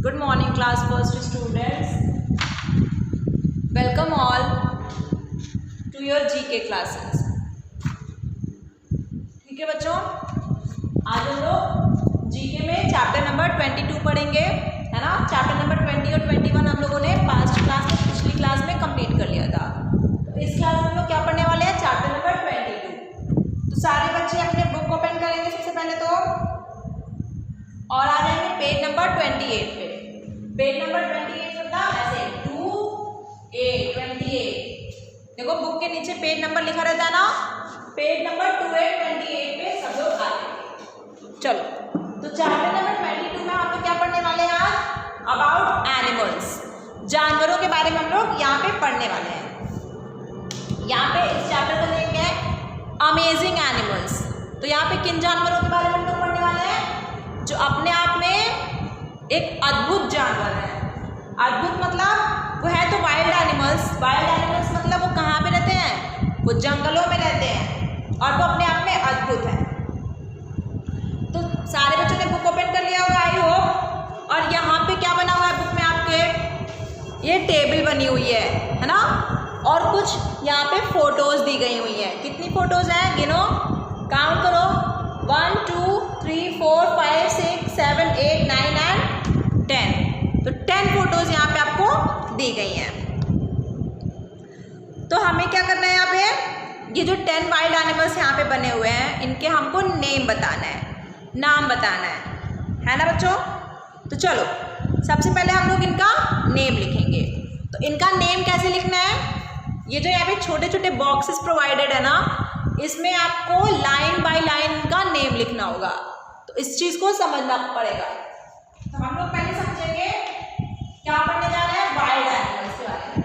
Good morning class first students. Welcome all to your GK classes. ठीक है बच्चों, आज हम लोग GK में चैप्टर नंबर 22 पढ़ेंगे, है ना। चैप्टर नंबर 20 और 21 हम लोगों ने पास्ट क्लास में, पिछली क्लास में कंप्लीट कर लिया था। तो इस क्लास में हम लोग क्या पढ़ने वाले हैं, चैप्टर नंबर 22। तो सारे बच्चे अपने बुक ओपन करेंगे सबसे पहले तो, और आ जाएंगे पेज नंबर 28 पे। पेज नंबर 28 मतलब ऐसे 28 देखो, बुक के नीचे पेज नंबर लिखा रहता है ना, पेज नंबर 28 पे सब लोग आ जाएंगे। चलो, तो चैप्टर नंबर 22 में हम लोग क्या पढ़ने वाले हैं आज, अबाउट एनिमल्स, जानवरों के बारे में हम लोग यहाँ पे पढ़ने वाले हैं। यहाँ पे इस चैप्टर का नेम क्या है, अमेजिंग एनिमल्स। तो यहाँ पे किन जानवरों के बारे में हम लोग पढ़ने वाले हैं, जो अपने आप में एक अद्भुत जानवर है। अद्भुत मतलब वो है तो वाइल्ड एनिमल्स। वाइल्ड एनिमल्स मतलब वो कहाँ पे रहते हैं, वो जंगलों में रहते हैं और वो अपने आप में अद्भुत है। तो सारे बच्चों ने बुक ओपन कर लिया होगा आई होप। और यहाँ पे क्या बना हुआ है बुक में आपके, ये टेबल बनी हुई है ना, और कुछ यहाँ पे फोटोज दी गई हुई है। कितनी फोटोज हैं गिनो, काउंट करो, 1 2 3 4 5 6 7 8 9 एंड 10। तो 10 फोटोज यहाँ पे आपको दी गई हैं। तो हमें क्या करना है यहाँ पे, ये जो 10 वाइल्ड एनिमल्स यहाँ पे बने हुए हैं, इनके हमको नेम बताना है, नाम बताना है ना बच्चों। तो चलो, सबसे पहले हम लोग इनका नेम लिखेंगे। तो इनका नेम कैसे लिखना है, ये जो यहाँ पे छोटे छोटे बॉक्सेस प्रोवाइडेड है ना, इसमें आपको लाइन बाय लाइन इनका नेम लिखना होगा। तो इस चीज को समझना पड़ेगा। तो हम लोग पहले समझेंगे क्या पढ़ने जा रहे हैं, वाइल्ड एनिमल्स के बारे में।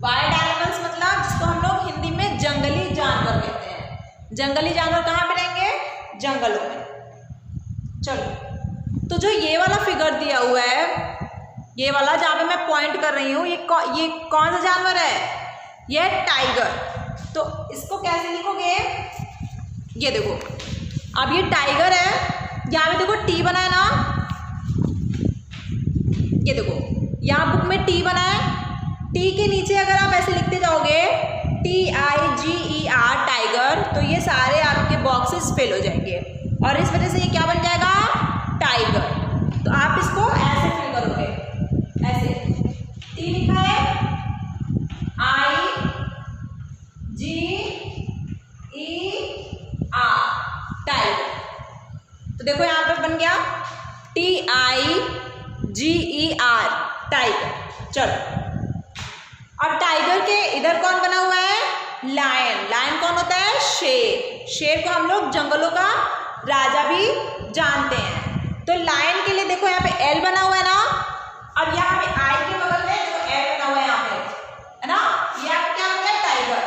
वाइल्ड एनिमल्स मतलब जिसको हम लोग हिंदी में जंगली जानवर कहते हैं। जंगली जानवर कहाँ पे रहेंगे, जंगलों में। चलो, तो जो ये वाला फिगर दिया हुआ है, ये वाला जहाँ पे मैं पॉइंट कर रही हूँ, ये कौन सा जानवर है, ये है टाइगर। तो इसको कैसे लिखोगे, ये देखो, अब ये टाइगर है, यहाँ पे देखो टी बना है ना, ये देखो यहाँ बुक में टी बना है। टी के नीचे अगर आप ऐसे लिखते जाओगे TIGER टाइगर, तो ये सारे आपके बॉक्सेस फिल हो जाएंगे और इस वजह से ये क्या बन जाएगा, टाइगर। तो आप इसको ऐसे फिल करोगे, ऐसे टी लिखा है IGER टाइगर। तो देखो यहाँ पे बन गया TIGER टाइगर। चलो, अब टाइगर के इधर कौन बना हुआ है, लायन। लायन कौन होता है, शेर। शेर को हम लोग जंगलों का राजा भी जानते हैं। तो लायन के लिए देखो यहाँ पे L बना हुआ है ना, अब यहाँ पे I के बगल में जो L बना हुआ है यहाँ पे, है ना, ये आप क्या होता है, टाइगर।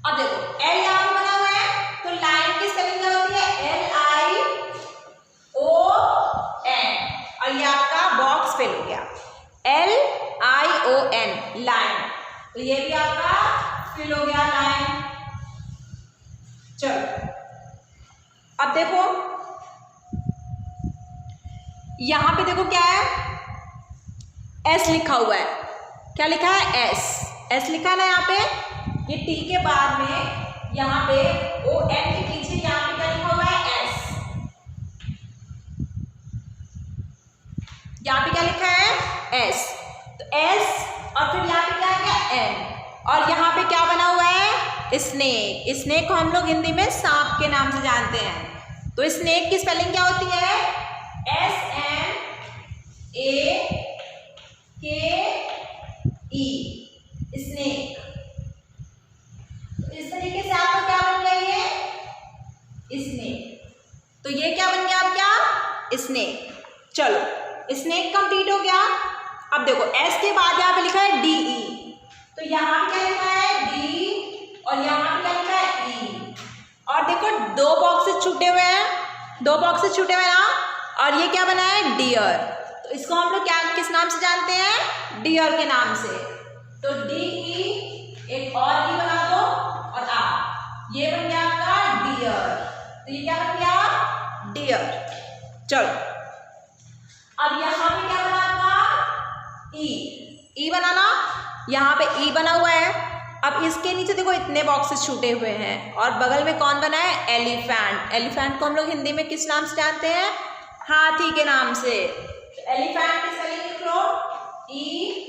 अब देखो L यहाँ पे बना हुआ है, तो लायन की स्पेलिंग क्या होती है, LION, और ये आपका बॉक्स फिल हो गया, LION, लायन। तो ये भी आपका फिल हो गया, लायन। चलो, अब देखो यहां पे देखो क्या है, S लिखा हुआ है। क्या लिखा है, S लिखा है ना यहाँ पे। ये T के बाद में यहाँ पे ON के पीछे यहाँ पे क्या लिखा हुआ है, S। यहाँ पे क्या लिखा है, S। तो S और फिर यहाँ पे क्या है, N, और यहाँ पे क्या बना हुआ है, स्नेक। स्नेक को हम लोग हिंदी में सांप के नाम से जानते हैं। तो स्नेक की स्पेलिंग क्या होती है, SNAKE, स्नेक। तो इस तरीके से आपका क्या बन गया, ये स्नेक। तो ये क्या बन गया आपका, स्नेक। चलो, स्नेक कंप्लीट हो गया। अब देखो S के बाद यहाँ पे लिखा है DE, तो यहाँ पे क्या लिखा है, D, और यहाँ पे क्या लिखा है, E। और देखो दो बॉक्सेस छूटे हुए हैं ना, और ये क्या बना है, डियर। तो इसको हम लोग क्या किस नाम से जानते हैं? डियर के नाम से। तो DE एक और ई बना दो और आ, ये बन गया आपका डियर। तो ये क्या बन गया? डियर। चलो अब यहाँ पे क्या बना आपका? ई बनाना, यहाँ पे ई बना हुआ है। अब इसके नीचे देखो इतने बॉक्सेस छूटे हुए हैं और बगल में कौन बना है? एलिफेंट। एलिफेंट को हम लोग हिंदी में किस नाम से जानते हैं? हाथी के नाम से। एलिफेंट की स्पेलिंग लिख लो, ELEPHANT।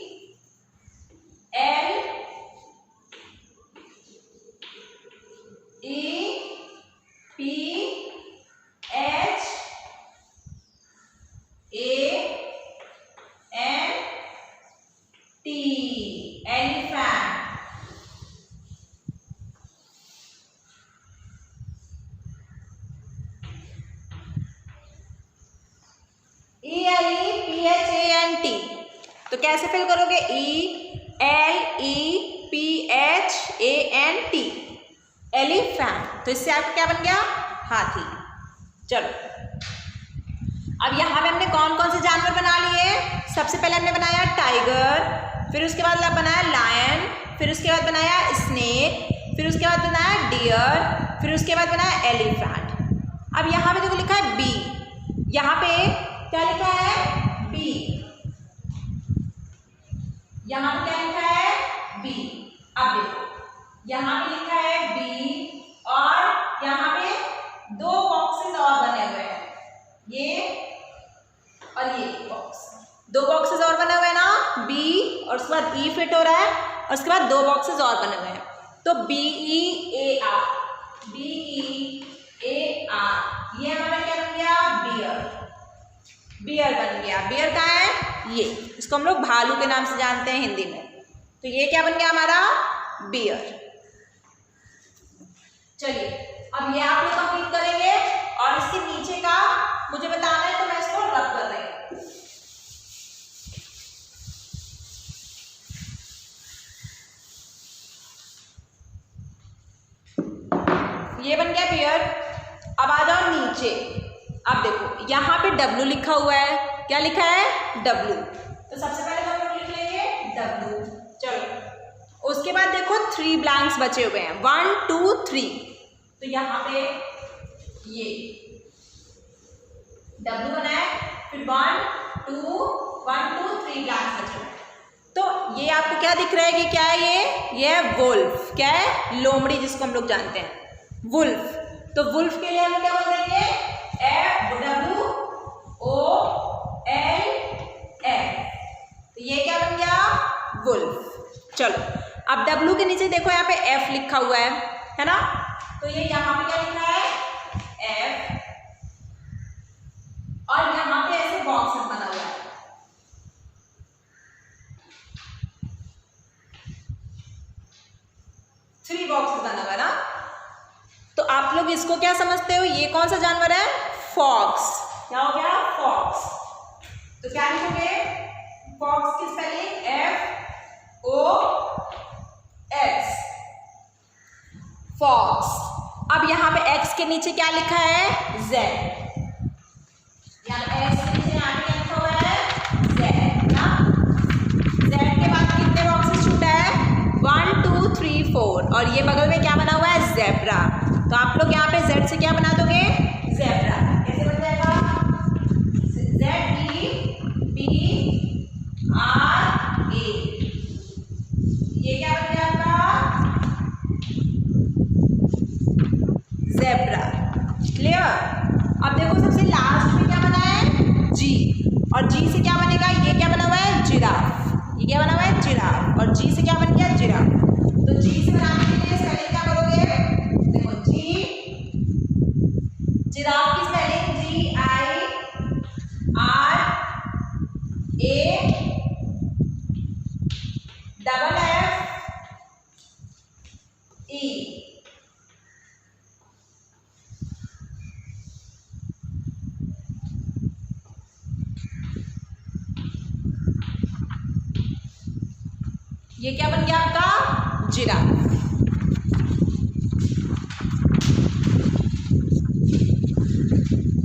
एलिफेंट। ELEPHANT। तो कैसे फिल करोगे? ELEPHANT, elephant. तो इससे आपका क्या बन गया? हाथी। चलो अब यहाँ पे हमने कौन कौन से जानवर बना लिए? सबसे पहले हमने बनाया टाइगर, फिर उसके बाद बनाया लायन, फिर उसके बाद बनाया स्नेक, फिर उसके बाद बनाया डियर, फिर उसके बाद बनाया एलिफेंट। अब यहाँ पे देखो लिखा है बी। यहाँ पे क्या लिखा है? बी। यहाँ पे क्या लिखा है? बी। अब देखो यहाँ पे लिखा है बी और यहाँ पे दो बॉक्सेस और बने हुए हैं, ये और ये बॉक्स। दो बॉक्सेस और बने हुए हैं ना, बी और उसके बाद ई फिट हो रहा है और उसके बाद दो बॉक्सेस और बने हुए हैं। तो BEAR, BEAR, ये हमारा क्या बन गया? बियर। बियर बन गया। बियर कहाँ है? ये, इसको हम लोग भालू के नाम से जानते हैं हिंदी में। तो ये क्या बन गया हमारा? बियर। चलिए अब ये आप लोग कंप्लीट करेंगे और इसके नीचे का मुझे बताना है, तो मैं इसको रब कर रही हूँ। ये बन गया बियर। अब आ जाओ नीचे। अब देखो यहाँ पे W लिखा हुआ है। क्या लिखा है? W। तो सबसे पहले हम लोग लिख लेंगे W। चलो उसके बाद देखो 3 ब्लैंक्स बचे हुए हैं, 1 2 3। तो यहाँ पे ये W बना है, फिर 1 2 3 ब्लैंक्स बचे हुए हैं। तो ये आपको क्या दिख रहा है कि क्या है? ये है वुल्फ। क्या है? लोमड़ी, जिसको हम लोग जानते हैं वुल्फ। तो वुल्फ के लिए हम क्या बोल देंगे? FWOLF। तो ये क्या बन गया? वुल्फ। चलो अब W के नीचे देखो यहाँ पे F लिखा हुआ है ना? तो ये यहाँ पे क्या लिखा है? F। और यहाँ पे ऐसे बॉक्स बना हुआ है। थ्री बॉक्स बना हुआ है ना? तो आप लोग इसको क्या समझते हो? ये कौन सा जानवर है? फॉक्स। क्या हो गया? फॉक्स। तो क्या लिखोगे? फॉक्स की स्पेलिंग FOX, फॉक्स। अब यहाँ पे X के नीचे क्या लिखा है? Z। यहाँ X के नीचे यहाँ पे क्या लिखा हुआ है? Z ना? Z के बाद कितने बॉक्सेस छूटा है? 1 2 3 4 और ये बगल में क्या बना हुआ है? ज़ेब्रा। तो आप लोग यहाँ पे Z से क्या बना दोगे? ज़ेब्रा। कैसे बन जाएगा? ZEBRA। ये क्या बन गया आपका? ज़ेब्रा। क्लियर? अब देखो सबसे लास्ट में क्या बना है? G। और G से क्या बनेगा? ये क्या बना हुआ है? जिराफ। ये क्या बना हुआ है? जिराफ। और G से क्या बन गया? जिराफ। तो G से बनाने के लिए स्पेलिंग क्या करोगे? देखो G, जिराफ की स्पेलिंग GIRAFFE। ये क्या बन गया आपका? जिराफ।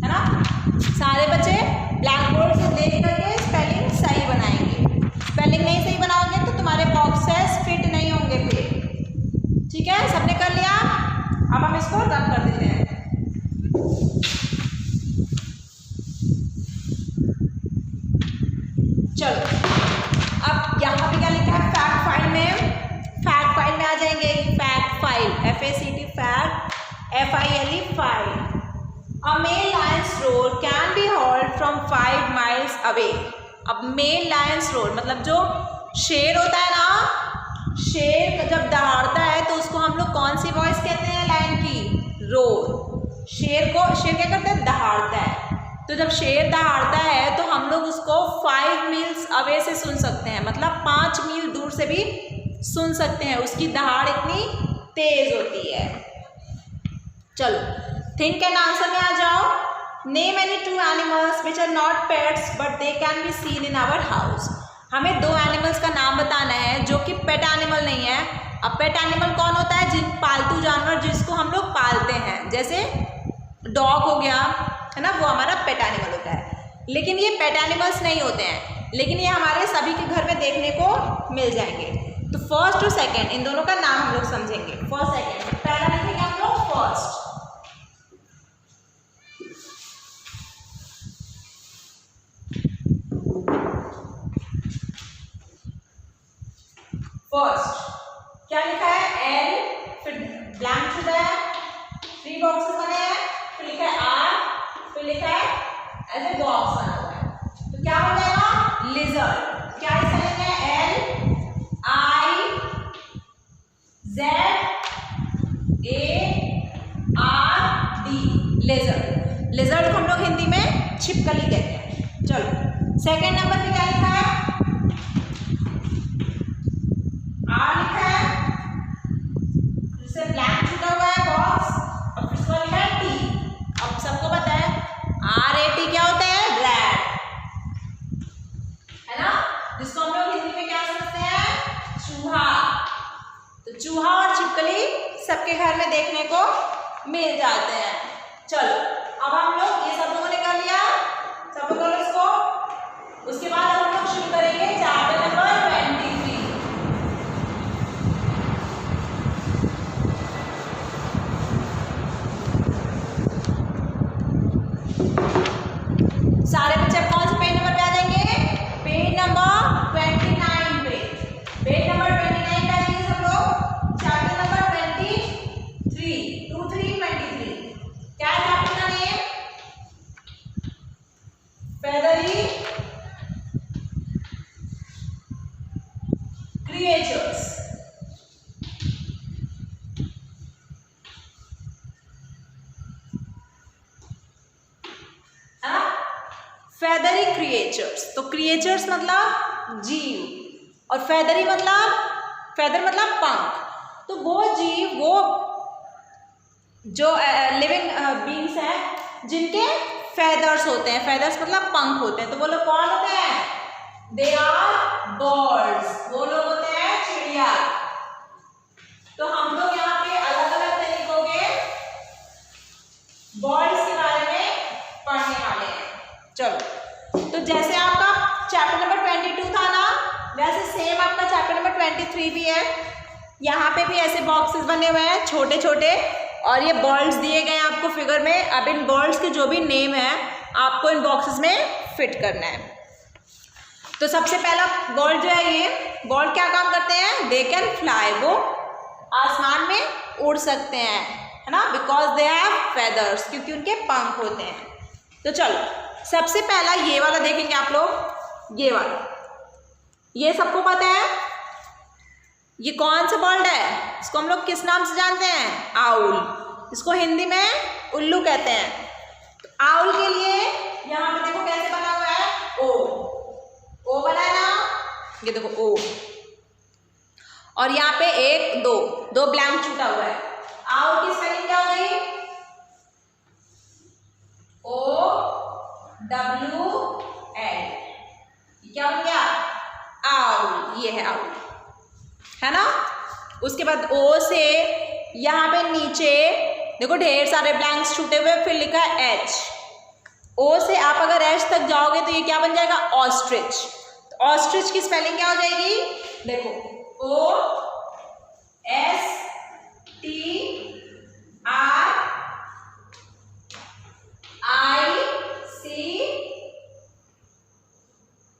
है ना? सारे बच्चे ब्लैक बोर्ड से देख करके चलो अब यहाँ पे क्या लिखा है फैक्ट फाइल में, फैक्ट फाइल में आ जाएंगे। Fact file FACT fact FILE file. A male lion's roar can be heard from 5 miles away. अब मेल लायंस रोर मतलब जो शेर होता है ना, शेर जब दहाड़ता है तो उसको हम लोग कौन सी वॉइस कहते हैं लायन की? रोर। शेर क्या करता है? दहाड़ता है। तो जब शेर दहाड़ता है तो हम लोग उसको 5 मील्स अवे से सुन सकते हैं, मतलब 5 मील दूर से भी सुन सकते हैं, उसकी दहाड़ इतनी तेज होती है। चलो थिंक एंड आंसर में आ जाओ। Name any 2 animals which are not pets but they can be seen in our house. हमें 2 एनिमल्स का नाम बताना है जो कि पेट एनिमल नहीं है। अब पेट एनिमल कौन होता है? जिन पालतू जानवर जिसको हम लोग पालते हैं, जैसे डॉग हो गया है ना, वो हमारा पेट एनिमल होता है। लेकिन ये पेट एनिमल्स नहीं होते हैं, लेकिन ये हमारे सभी के घर में देखने को मिल जाएंगे। तो फर्स्ट और सेकंड इन दोनों का नाम हम लोग समझेंगे। फर्स्ट सेकंड, पहला लिखेंगे हम लोग फर्स्ट। फर्स्ट क्या लिखा है? एल, फिर ब्लैंक छूटा है, 3 बॉक्सेस बने हैं, फिर लिखा है आर, फिर लिखा है ऐसे बॉक्स बना हुआ है। तो क्या हो जाएगा? लिजर्ड। क्या स्पेलिंग है? LIZARD, लिजर्ड को हम लोग हिंदी में छिपकली कहते हैं। चलो सेकंड नंबर पे क्या लिखा है? आर लिखा है, जिससे ब्लैंक छूटा हुआ है बॉक्स, और फिर इसको लिखा है टी। अब सबको पता है RAT क्या होता है? रैट, है ना, जिसको हम लोग हिंदी में क्या समझते हैं? चूहा। तो चूहा और छिपकली सबके घर में देखने को मिल जाते हैं। चलो अब हम लोग ये सब लोगों ने कर लिया, सब लोग इसको, उसके बाद हम लोग शुरू करेंगे चैप्टर नंबर 23। सारे बच्चे कौन से पेज नंबर पे आ जाएंगे? पेज नंबर 29 पे। पेज नंबर 29 पे आ जाएंगे सब लोग। चैप्टर नंबर 23 क्या है चैप्टर का name? Feathery creatures. Feathery creatures. तो क्रिएचर्स मतलब जीव, और फेदरी मतलब, फेदर मतलब पंख। तो वो जीव, वो जो लिविंग बींग्स हैं जिनके फेदर्स होते हैं, फेदर्स मतलब पंख होते हैं। तो वो लोग कौन होते हैं? They are birds. वो लोग होते हैं चिड़िया। तो हम लोग यहाँ पे अलग अलग तरीकों के बर्ड्स के बारे में पढ़ने वाले हैं। चलो तो जैसे आपका चैप्टर नंबर 22 था ना, वैसे सेम आपका चैप्टर नंबर 23 भी है। यहाँ पे भी ऐसे बॉक्सेस बने हुए हैं छोटे छोटे, और ये बर्ड्स दिए गए हैं आपको फिगर में। अब इन बर्ड्स के जो भी नेम है आपको इन बॉक्सेस में फिट करना है। तो सबसे पहला बर्ड जो है, ये बर्ड क्या काम करते हैं? दे कैन फ्लाई, वो आसमान में उड़ सकते हैं, है ना, बिकॉज दे हैव फेदर्स, क्योंकि उनके पंख होते हैं। तो चलो सबसे पहला ये वाला देखेंगे आप लोग। ये वाला, ये सबको पता है ये कौन सा बर्ड है? इसको हम लोग किस नाम से जानते हैं? आउल। इसको हिंदी में उल्लू कहते हैं। तो आउल के लिए यहाँ पे देखो कैसे बना हुआ है? ओ बना है ना, ये देखो ओ, और यहाँ पे 1 2 ब्लैंक छूटा हुआ है। आउल की स्पेलिंग क्या हो गई? OWL। क्या हो गया? आउल। ये है आउल, है ना। उसके बाद ओ से यहाँ पे नीचे देखो ढेर सारे ब्लैंक्स छूटे हुए, फिर लिखा है H। ओ से आप अगर H तक जाओगे तो ये क्या बन जाएगा? ऑस्ट्रिच। तो ऑस्ट्रिच की स्पेलिंग क्या हो जाएगी? देखो OSTRIC,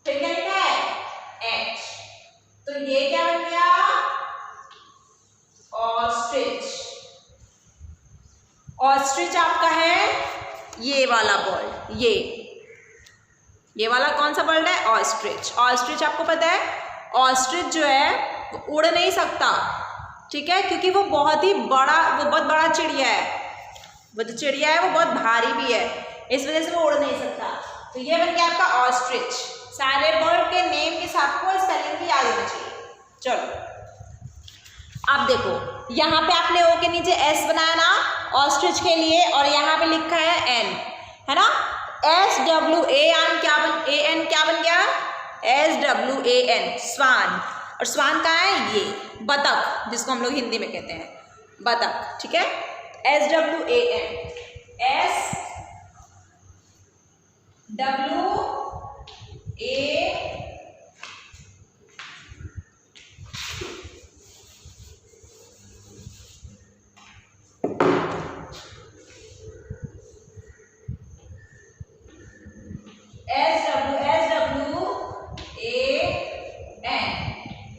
फिर क्या लिखा है? वाला बर्ड, ये वाला कौन सा बर्ड है? ऑस्ट्रिच। ऑस्ट्रिच आपको पता है ऑस्ट्रिच जो है वो उड़ नहीं सकता, ठीक है, क्योंकि वो बहुत बड़ा चिड़िया है। वो जो चिड़िया है वो बहुत भारी भी है, इस वजह से वो उड़ नहीं सकता। तो ये बन गया आपका ऑस्ट्रिच। सारे बर्ड के नेम के साथ को स्पेलिंग भी याद होनी चाहिए। चलो अब देखो, यहाँ पे आपने ओ के नीचे एस बनाया ना ऑस्ट्रिच के लिए, और यहाँ पे लिखा है एन, है ना। SWAN क्या बन गया? SWAN, स्वान। और स्वान कहाँ है? ये बतख, जिसको हम लोग हिंदी में कहते हैं बतख, ठीक है। SWAN,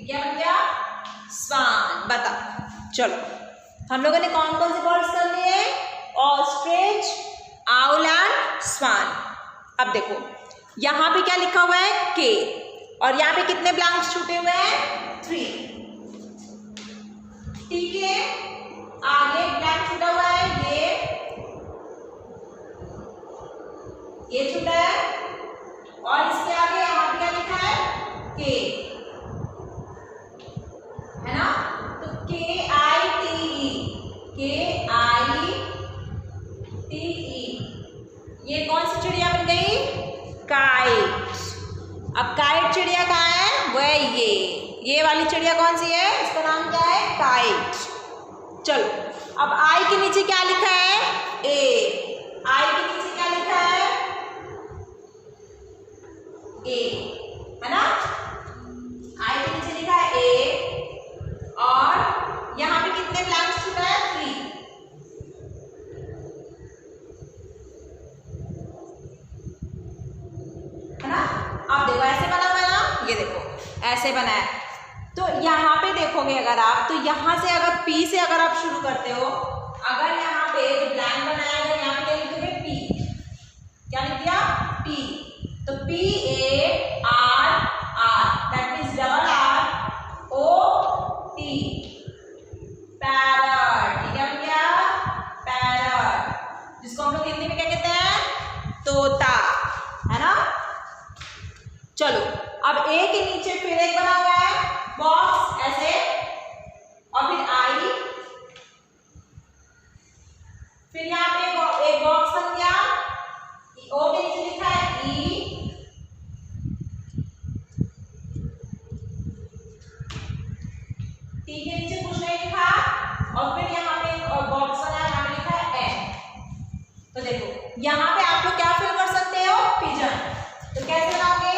क्या बन गया? स्वान, बतख। चलो हम लोगों ने कौन कौन से बर्ड्स कर लिए? ऑस्ट्रिच, आउल एंड स्वान। अब देखो यहाँ पे क्या लिखा हुआ है? के, और यहाँ पे कितने ब्लैंक्स छूटे हुए हैं? 3। ठीक है, आगे ब्लैंक छूटा हुआ है, ये छूटा है, और इसके आगे यहाँ पे क्या लिखा है? के, है ना। तो KITE, ये कौन सी चिड़िया बन गई? काइट। अब काइट चिड़िया कहाँ है? वो है ये वाली चिड़िया कौन सी है? इसका नाम क्या है? काइट। चलो अब आई के नीचे क्या लिखा है? ए। आई के नीचे क्या लिखा है? ए, है ना। आई के नीचे लिखा है ए, और यहाँ पे कितने ब्लैंक्स छूटा है? 3। है ना। अब देखो ऐसे बना हुआ है ना, ये देखो ऐसे बना है। तो यहाँ पे देखोगे अगर आप, तो यहाँ से अगर पी से अगर आप शुरू करते हो, अगर यहाँ पे जो ब्लैंक बनाया है यहाँ पे क्या लिखोगे? पी। क्या लिख दिया? पी। तो PARR, that means double ROT, parrot. ठीक है क्या? पैरट, जिसको हम लोग हिंदी में क्या कहते हैं? तोता, है ना। चलो अब ए के नीचे फिर एक बना हुआ है बॉक्स ऐसे, और फिर आई, फिर यहाँ पे एक बॉक्स बन गया, ओ के नीचे लिखा है ई, टी के नीचे कुछ नहीं लिखा, और फिर यहाँ पे एक और बॉक्स बना है, यहाँ पे लिखा है एन। तो देखो यहाँ पे आप लोग क्या फिल कर सकते हो? पिजन। तो कैसे बनाओगे?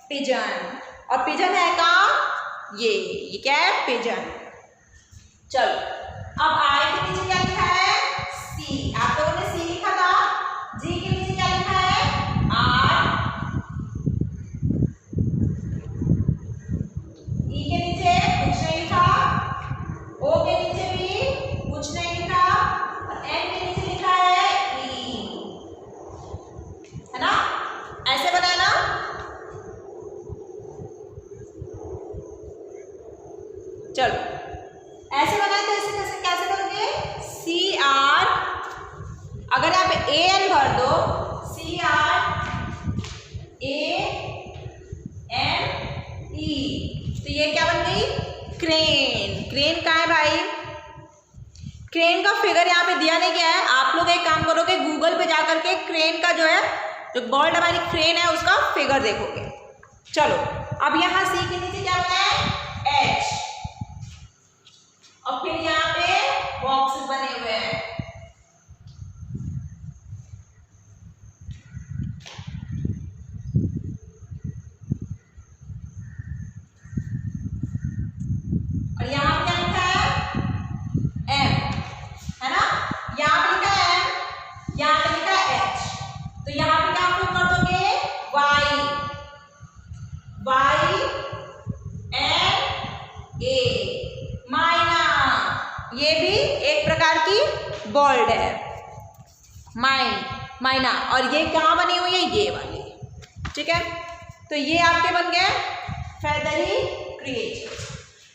पिजन। और पिजन है कहाँ? ये क्या है? पिजन। चलो अब आई के नीचे क्या लिखा है? सी। आप लोगों ने सी लिखा था। जी के नीचे क्या लिखा है? आर। ई के नीचे कुछ नहीं लिखा, ओ के नीचे भी कुछ नहीं लिखा, और एन के नीचे लिखा है ई, है ना। ऐसे बनाया ना। चलो ऐसे बनाए तो इसे कैसे करोगे? CR, अगर आप AN भर दो, CRANE, तो ये क्या बन गई? क्रेन। क्रेन कहाँ है भाई? क्रेन का फिगर यहाँ पे दिया नहीं गया है। आप लोग एक काम करोगे, गूगल पे जाकर के क्रेन का जो है, जो बर्ड हमारी क्रेन है उसका फिगर देखोगे। चलो अब यहाँ सी के नीचे क्या बना है? H, और फिर यहाँ पे बॉक्सेस बने हुए हैं। और यहाँ पे क्या लिखा है? M, है ना। यहाँ पे लिखा है M, यहाँ पे लिखा है H। तो यहाँ पे क्या आप लोग कर दोगे? Y ये भी एक प्रकार की बर्ड है, मैना, और ये कहाँ बनी हुई है, ये वाली, ठीक है। तो ये आपके बन गए फेदरी क्रिएचर।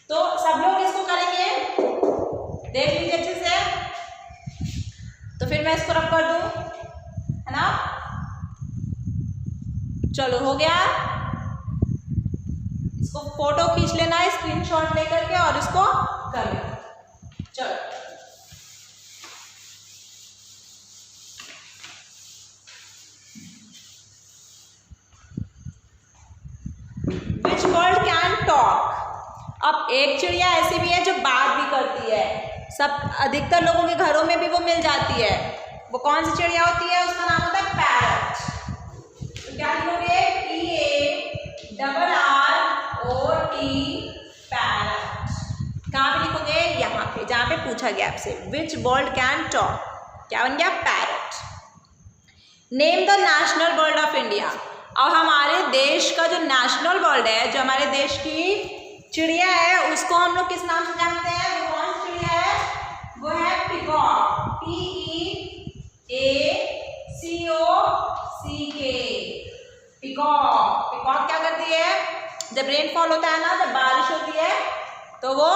तो सब लोग इसको करेंगे, देख लीजिए अच्छे से। तो फिर मैं इसको रब कर दूं, है ना। चलो हो गया, इसको फोटो खींच लेना है स्क्रीनशॉट लेकर के और इसको कर लेना। चलो विच बर्ड कैन टॉक। अब एक चिड़िया ऐसी भी है जो बात भी करती है, सब अधिकतर लोगों के घरों में भी वो मिल जाती है। वो कौन सी चिड़िया होती है, उसका नाम होता है पैरट। तो क्या लिखोगे, PARROT, पैरट। कहाँ पे लिखोगे, यहाँ पे जहाँ पे पूछा गया आपसे, विच बर्ड कैन टॉक, क्या बन गया, parrot. Name the national bird of India. और हमारे देश का जो नेशनल बर्ड है, जो हमारे देश की चिड़िया है, उसको हम लोग किस नाम से जानते हैं, वो कौन सी चिड़िया है, वो है पीकॉक, PEACOCK, पीकॉक। पीकॉक क्या करती है, जब रेनफॉल होता है ना, जब बारिश होती है तो वो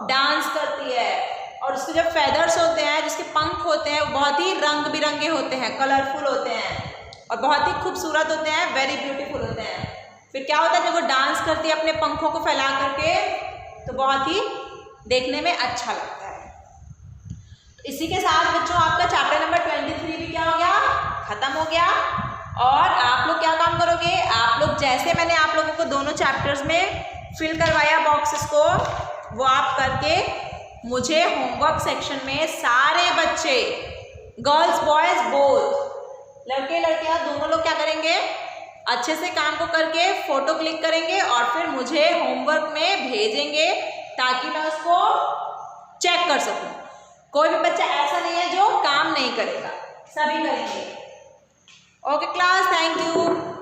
डांस करती है, और उसके जो फेदर्स होते हैं, जिसके पंख होते हैं, वो बहुत ही रंग बिरंगे होते हैं, कलरफुल होते हैं और बहुत ही खूबसूरत होते हैं, वेरी ब्यूटीफुल होते हैं। फिर क्या होता है, जब वो डांस करती है अपने पंखों को फैला करके, तो बहुत ही देखने में अच्छा लगता है। तो इसी के साथ बच्चों आपका चैप्टर नंबर 23 भी क्या हो गया, खत्म हो गया। और आप लोग क्या काम करोगे, आप लोग जैसे मैंने आप लोगों को दोनों चैप्टर्स में फिल करवाया बॉक्सेस को, वो आप करके मुझे होमवर्क सेक्शन में सारे बच्चे, गर्ल्स बॉयज बोथ, लड़के लड़कियां दोनों लोग क्या करेंगे, अच्छे से काम को करके फोटो क्लिक करेंगे और फिर मुझे होमवर्क में भेजेंगे, ताकि मैं उसको चेक कर सकूं। कोई भी बच्चा ऐसा नहीं है जो काम नहीं करेगा, सभी करेंगे। Okay class, thank you.